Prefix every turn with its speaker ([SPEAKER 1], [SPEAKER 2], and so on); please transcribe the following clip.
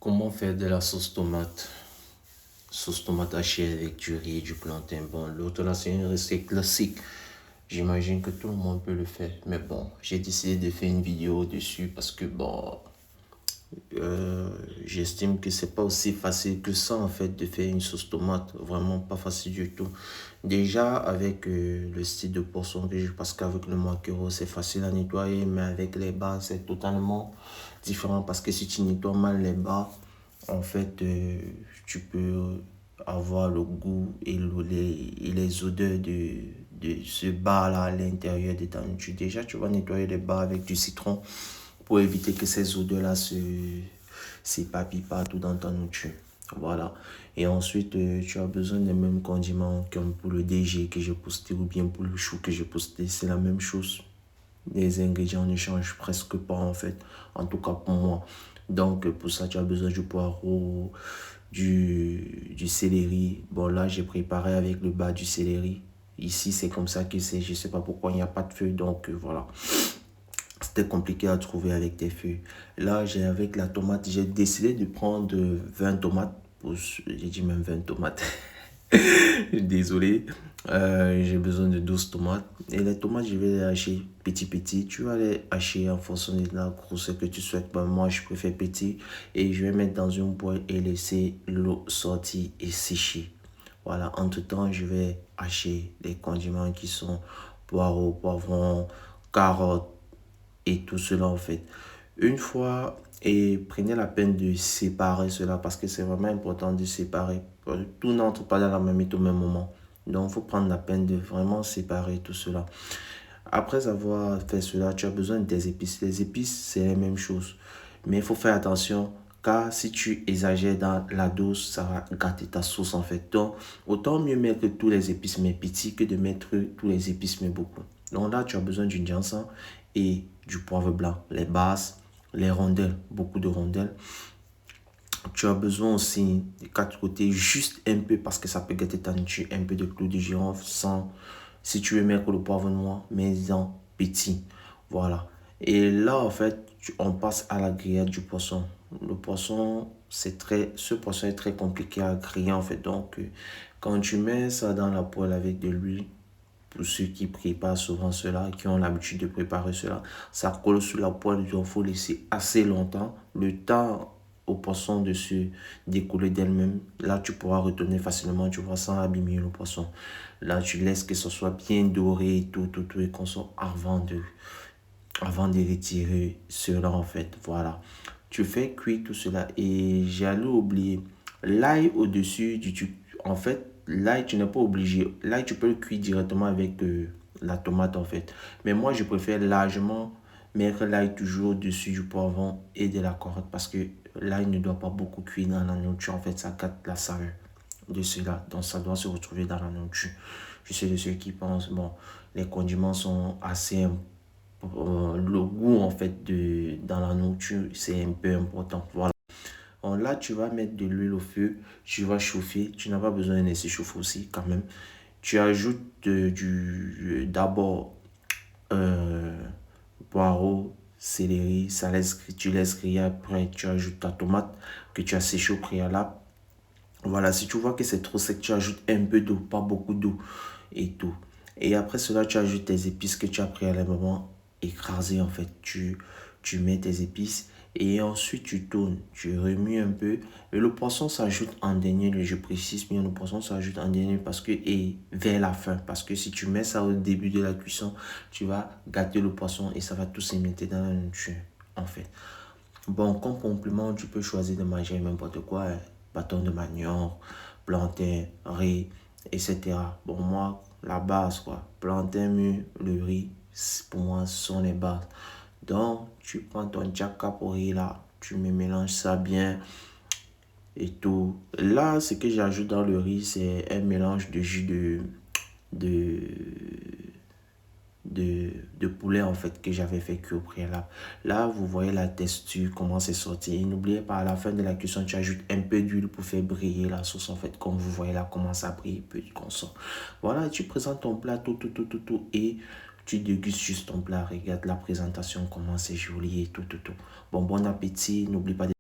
[SPEAKER 1] Comment faire de la sauce tomate? Sauce tomate hachée avec du riz et du plantain. Bon, l'autre là, c'est une recette classique. J'imagine que tout le monde peut le faire. Mais bon, j'ai décidé de faire une vidéo dessus parce que bon, euh, j'estime que c'est pas aussi facile que ça en fait de faire une sauce tomate. Vraiment pas facile du tout. Déjà avec le style de poisson que j'ai, parce qu'avec le maquereau c'est facile à nettoyer, mais avec les bas c'est totalement différent parce que si tu nettoies mal les bas, en fait tu peux avoir le goût et les odeurs de ce bar là à l'intérieur de ta nourriture. Déjà tu vas nettoyer les bas avec du citron pour éviter que ces odeurs-là s'éparpillent partout dans ta nourriture. Voilà. Et ensuite, tu as besoin des mêmes condiments comme pour le DG que j'ai posté ou bien pour le chou que j'ai posté. C'est la même chose. Les ingrédients ne changent presque pas en fait. En tout cas pour moi. Donc pour ça, tu as besoin du poireau, du céleri. Bon là, j'ai préparé avec le bas du céleri. Ici, c'est comme ça que c'est. Je sais pas pourquoi il n'y a pas de feu. Donc voilà. C'était compliqué à trouver avec des feuilles. Là, avec la tomate, j'ai décidé de prendre 20 tomates. J'ai dit même 20 tomates. Désolé. J'ai besoin de 12 tomates. Et les tomates, je vais les hacher petit petit. Tu vas les hacher en fonction de la grosseur que tu souhaites. Ben, moi, je préfère petit. Et je vais mettre dans une poêle et laisser l'eau sortir et sécher. Voilà. Entre-temps, je vais hacher les condiments qui sont poireaux, poivrons, carottes et tout cela en fait. Une fois, et prenez la peine de séparer cela parce que c'est vraiment important de séparer. Tout n'entre pas dans la marmite au même moment. Donc, il faut prendre la peine de vraiment séparer tout cela. Après avoir fait cela, tu as besoin des épices. Les épices, c'est la même chose. Mais il faut faire attention car si tu exagères dans la dose, ça va gâter ta sauce en fait. Donc, autant mieux mettre tous les épices mais petits que de mettre tous les épices mais beaucoup. Donc là, tu as besoin d'une jansan et du poivre blanc, les bases, les rondelles, beaucoup de rondelles. Tu as besoin aussi des quatre côtés, juste un peu parce que ça peut gâter ta nourriture, un peu de clou de girofle sans. Si tu veux mettre le poivre noir, mets-en petit. Voilà. Et là, en fait, on passe à la grillade du poisson. Le poisson, ce poisson est très compliqué à griller, en fait. Donc, quand tu mets ça dans la poêle avec de l'huile, pour ceux qui préparent souvent cela, qui ont l'habitude de préparer cela, ça colle sur la poêle, il faut laisser assez longtemps, le temps au poisson de se découler d'elle-même. Là, tu pourras retourner facilement, tu vois, sans abîmer le poisson. Là, tu laisses que ce soit bien doré, tout, et qu'on soit avant de retirer cela, en fait. Voilà. Tu fais cuire tout cela et j'allais oublier l'ail au-dessus en fait, l'ail, tu n'es pas obligé. L'ail, tu peux le cuire directement avec la tomate, en fait. Mais moi, je préfère largement mettre l'ail toujours au-dessus du poivron et de la carotte parce que l'ail ne doit pas beaucoup cuire dans la nourriture. En fait, ça gâte la saveur de cela. Donc, ça doit se retrouver dans la nourriture. Je sais de ceux qui pensent, bon, les condiments sont assez le goût en fait dans la nourriture, c'est un peu important. Voilà. Donc là, tu vas mettre de l'huile au feu, tu vas chauffer. Tu n'as pas besoin de laisser chauffer aussi quand même. Tu ajoutes d'abord euh, poireau, céleri, tu laisses griller. Après, tu ajoutes ta tomate que tu as séchée au préalable. Voilà, si tu vois que c'est trop sec, tu ajoutes un peu d'eau, pas beaucoup d'eau et tout. Et après cela, tu ajoutes tes épices que tu as préalablement écrasées en fait. Tu mets tes épices et ensuite tu tournes, tu remues un peu. Et le poisson s'ajoute en dernier, je précise bien, le poisson s'ajoute en dernier parce que, et vers la fin, parce que si tu mets ça au début de la cuisson, tu vas gâter le poisson et ça va tout s'émietter dans la nourriture en fait. Bon, comme complément, tu peux choisir de manger n'importe quoi, hein. Bâton de manioc, plantain, riz, etc. Bon, moi, la base, quoi. Plantain mûr, le riz, pour moi, ce sont les bases. Donc, tu prends ton jacka pour riz là, tu me mélanges ça bien et tout. Là, ce que j'ajoute dans le riz, c'est un mélange de jus de, de poulet en fait que j'avais fait cuire au préalable. Là, vous voyez la texture, comment c'est sorti. Et n'oubliez pas, à la fin de la cuisson, tu ajoutes un peu d'huile pour faire briller la sauce en fait. Comme vous voyez là, comment ça brille, peu de consomme. Voilà, tu présentes ton plat, tout, et tu dégustes juste ton plat. Regarde la présentation, comment c'est joli et tout. Bon, bon appétit. N'oublie pas de